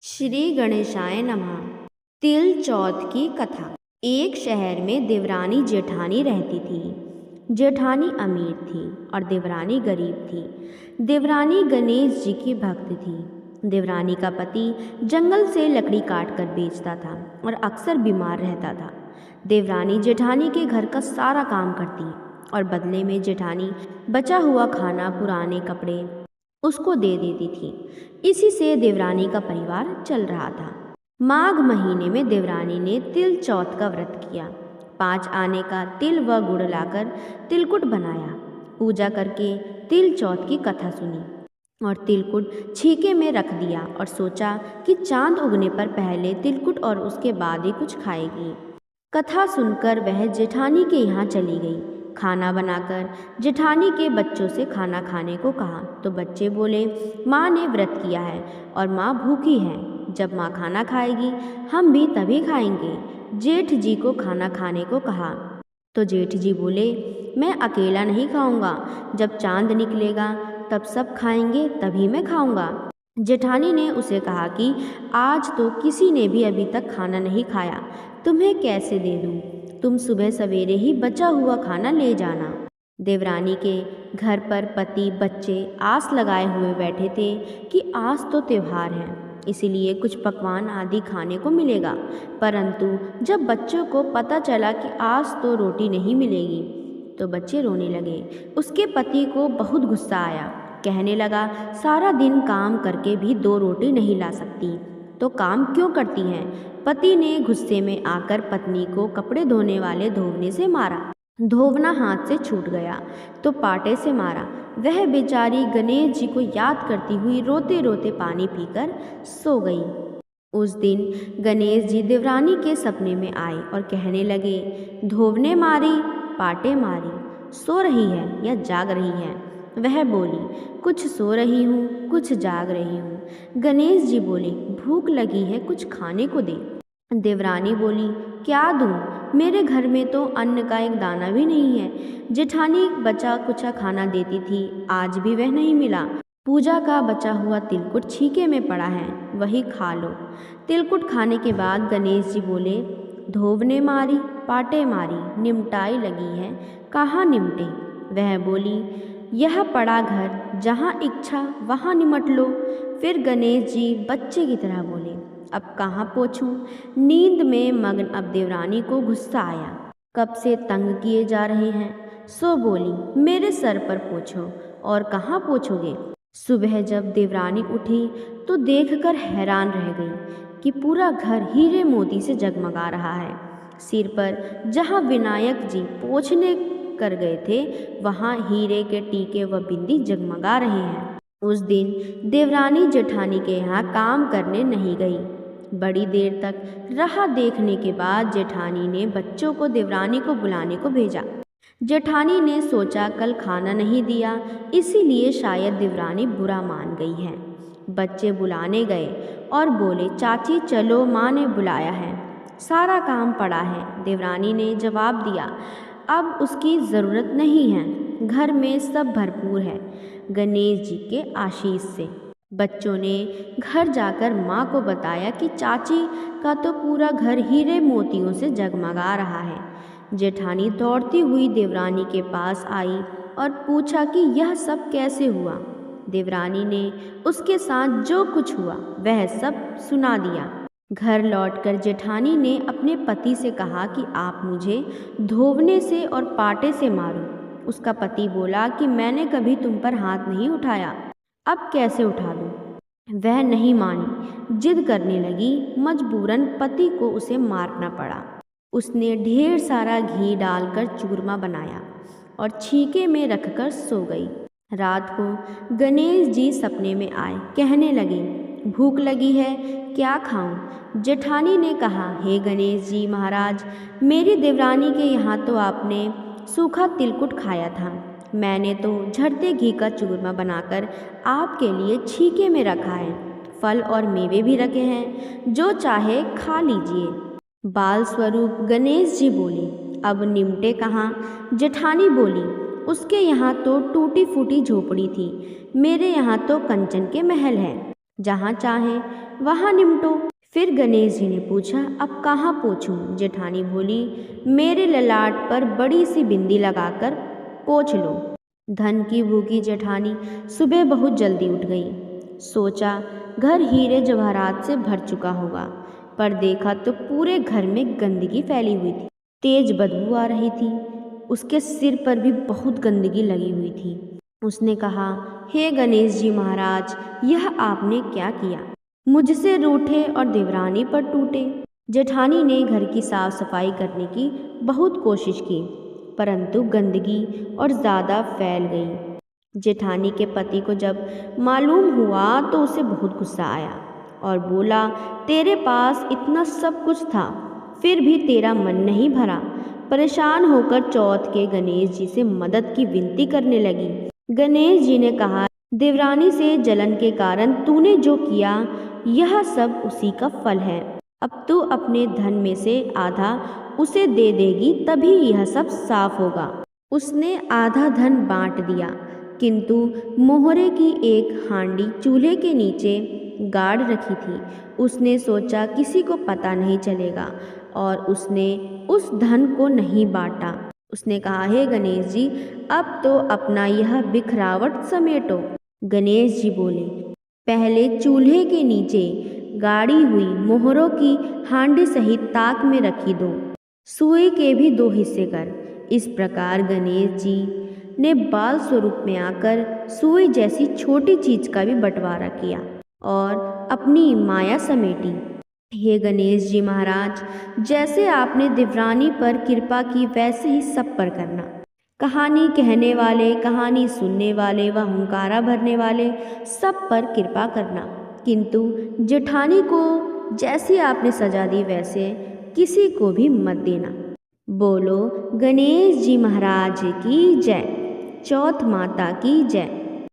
श्री गणेशाय नमः। तिल चौथ की कथा। एक शहर में देवरानी जेठानी रहती थी। जेठानी अमीर थी और देवरानी गरीब थी। देवरानी गणेश जी की भक्त थी। देवरानी का पति जंगल से लकड़ी काट कर बेचता था और अक्सर बीमार रहता था। देवरानी जेठानी के घर का सारा काम करती और बदले में जेठानी बचा हुआ खाना, पुराने कपड़े उसको दे देती थी। इसी से देवरानी का परिवार चल रहा था। माघ महीने में देवरानी ने तिल चौथ का व्रत किया। 5 आने का तिल व गुड़ लाकर तिलकुट बनाया। पूजा करके तिल चौथ की कथा सुनी और तिलकुट छीके में रख दिया और सोचा कि चांद उगने पर पहले तिलकुट और उसके बाद ही कुछ खाएगी। कथा सुनकर वह जेठानी के यहाँ चली गई। खाना बनाकर जेठानी के बच्चों से खाना खाने को कहा तो बच्चे बोले, माँ ने व्रत किया है और माँ भूखी है। जब माँ खाना खाएगी हम भी तभी खाएंगे। जेठ जी को खाना खाने को कहा तो जेठ जी बोले, मैं अकेला नहीं खाऊंगा, जब चांद निकलेगा तब सब खाएंगे तभी मैं खाऊंगा। जेठानी ने उसे कहा कि आज तो किसी ने भी अभी तक खाना नहीं खाया, तुम्हें कैसे दे दूं? तुम सुबह सवेरे ही बचा हुआ खाना ले जाना। देवरानी के घर पर पति बच्चे आस लगाए हुए बैठे थे कि आज तो त्योहार है, इसीलिए कुछ पकवान आदि खाने को मिलेगा। परंतु जब बच्चों को पता चला कि आज तो रोटी नहीं मिलेगी तो बच्चे रोने लगे। उसके पति को बहुत गुस्सा आया। कहने लगा, सारा दिन काम करके भी 2 रोटी नहीं ला सकती तो काम क्यों करती हैं? पति ने गुस्से में आकर पत्नी को कपड़े धोने वाले धोवने से मारा। धोवना हाथ से छूट गया तो पाटे से मारा। वह बेचारी गणेश जी को याद करती हुई रोते रोते पानी पीकर सो गई। उस दिन गणेश जी देवरानी के सपने में आए और कहने लगे, धोवने मारी, पाटे मारी, सो रही है या जाग रही है? वह बोली, कुछ सो रही हूँ, कुछ जाग रही हूँ। गणेश जी बोले, भूख लगी है, कुछ खाने को दे। देवरानी बोली, क्या दूँ? मेरे घर में तो अन्न का एक दाना भी नहीं है। जेठानी बचा कुचा खाना देती थी, आज भी वह नहीं मिला। पूजा का बचा हुआ तिलकुट छीके में पड़ा है, वही खा लो। तिलकुट खाने के बाद गणेश जी बोले, धोवने मारी, पाटे मारी, निमटाई लगी है, कहाँ निमटे? वह बोली, यह पड़ा घर, जहाँ इच्छा वहाँ निमट लो। फिर गणेश जी बच्चे की तरह बोले, अब कहाँ पोछूं? नींद में मग्न अब देवरानी को गुस्सा आया। कब से तंग किए जा रहे हैं? सो बोली, मेरे सर पर पोछो। और कहाँ पोछोगे? सुबह जब देवरानी उठी तो देखकर हैरान रह गई कि पूरा घर हीरे मोती से जगमगा रहा है। सिर पर जहाँ विनायक जी पोछने कर गए थे वहाँ हीरे के टीके व बिंदी जगमगा रहे हैं। उस दिन देवरानी जेठानी के यहाँ काम करने नहीं गई। बड़ी देर तक राह देखने के बाद जेठानी ने बच्चों को देवरानी को बुलाने को भेजा। जेठानी ने सोचा कल खाना नहीं दिया, इसीलिए शायद देवरानी बुरा मान गई है। बच्चे बुलाने गए और बोले, चाची चलो, माँ ने बुलाया है, सारा काम पड़ा है। देवरानी ने जवाब दिया, अब उसकी ज़रूरत नहीं है, घर में सब भरपूर है गणेश जी के आशीष से। बच्चों ने घर जाकर माँ को बताया कि चाची का तो पूरा घर हीरे मोतियों से जगमगा रहा है। जेठानी दौड़ती हुई देवरानी के पास आई और पूछा कि यह सब कैसे हुआ। देवरानी ने उसके साथ जो कुछ हुआ वह सब सुना दिया। घर लौटकर जेठानी ने अपने पति से कहा कि आप मुझे धोवने से और पाटे से मारो। उसका पति बोला कि मैंने कभी तुम पर हाथ नहीं उठाया, अब कैसे उठा दूँ? वह नहीं मानी, जिद करने लगी। मजबूरन पति को उसे मारना पड़ा। उसने ढेर सारा घी डालकर चूरमा बनाया और छीके में रखकर सो गई। रात को गणेश जी सपने में आए, कहने लगे, भूख लगी है, क्या खाऊं? जेठानी ने कहा, हे गणेश जी महाराज, मेरी देवरानी के यहाँ तो आपने सूखा तिलकुट खाया था, मैंने तो झड़ते घी का चूरमा बनाकर आपके लिए छीके में रखा है, फल और मेवे भी रखे हैं, जो चाहे खा लीजिए। बाल स्वरूप गणेश जी बोले, अब निमटे कहाँ? जेठानी बोली, उसके यहाँ तो टूटी फूटी झोपड़ी थी, मेरे यहाँ तो कंचन के महल हैं। जहाँ चाहे वहाँ निमटो। फिर गणेश जी ने पूछा, अब कहाँ पोंछूं? जेठानी बोली, मेरे ललाट पर बड़ी सी बिंदी लगाकर पोंछ लो। धन की भूखी जेठानी सुबह बहुत जल्दी उठ गई। सोचा घर हीरे जवाहरात से भर चुका होगा, पर देखा तो पूरे घर में गंदगी फैली हुई थी। तेज बदबू आ रही थी। उसके सिर पर भी बहुत गंदगी लगी हुई थी। उसने कहा, हे गणेश जी महाराज, यह आपने क्या किया? मुझसे रूठे और देवरानी पर टूटे। जेठानी ने घर की साफ सफाई करने की बहुत कोशिश की, परंतु गंदगी और ज़्यादा फैल गई। जेठानी के पति को जब मालूम हुआ तो उसे बहुत गुस्सा आया और बोला, तेरे पास इतना सब कुछ था, फिर भी तेरा मन नहीं भरा। परेशान होकर चौथ के गणेश जी से मदद की विनती करने लगी। गणेश जी ने कहा, देवरानी से जलन के कारण तूने जो किया, यह सब उसी का फल है। अब तू अपने धन में से आधा उसे दे देगी, तभी यह सब साफ होगा। उसने आधा धन बांट दिया, किंतु मोहरे की एक हांडी चूल्हे के नीचे गाड़ रखी थी। उसने सोचा किसी को पता नहीं चलेगा, और उसने उस धन को नहीं बांटा। उसने कहा, हे गणेश जी, अब तो अपना यह बिखरावट समेटो। गणेश जी बोले, पहले चूल्हे के नीचे गाड़ी हुई मोहरों की हांडी सहित ताक में रखी दो। सुई के भी 2 हिस्से कर। इस प्रकार गणेश जी ने बाल स्वरूप में आकर सुई जैसी छोटी चीज का भी बंटवारा किया और अपनी माया समेटी। हे गणेश जी महाराज, जैसे आपने देवरानी पर कृपा की, वैसे ही सब पर करना। कहानी कहने वाले, कहानी सुनने वाले व हुंकारा भरने वाले सब पर कृपा करना, किंतु जेठानी को जैसी आपने सजा दी वैसे किसी को भी मत देना। बोलो गणेश जी महाराज की जय। चौथ माता की जय।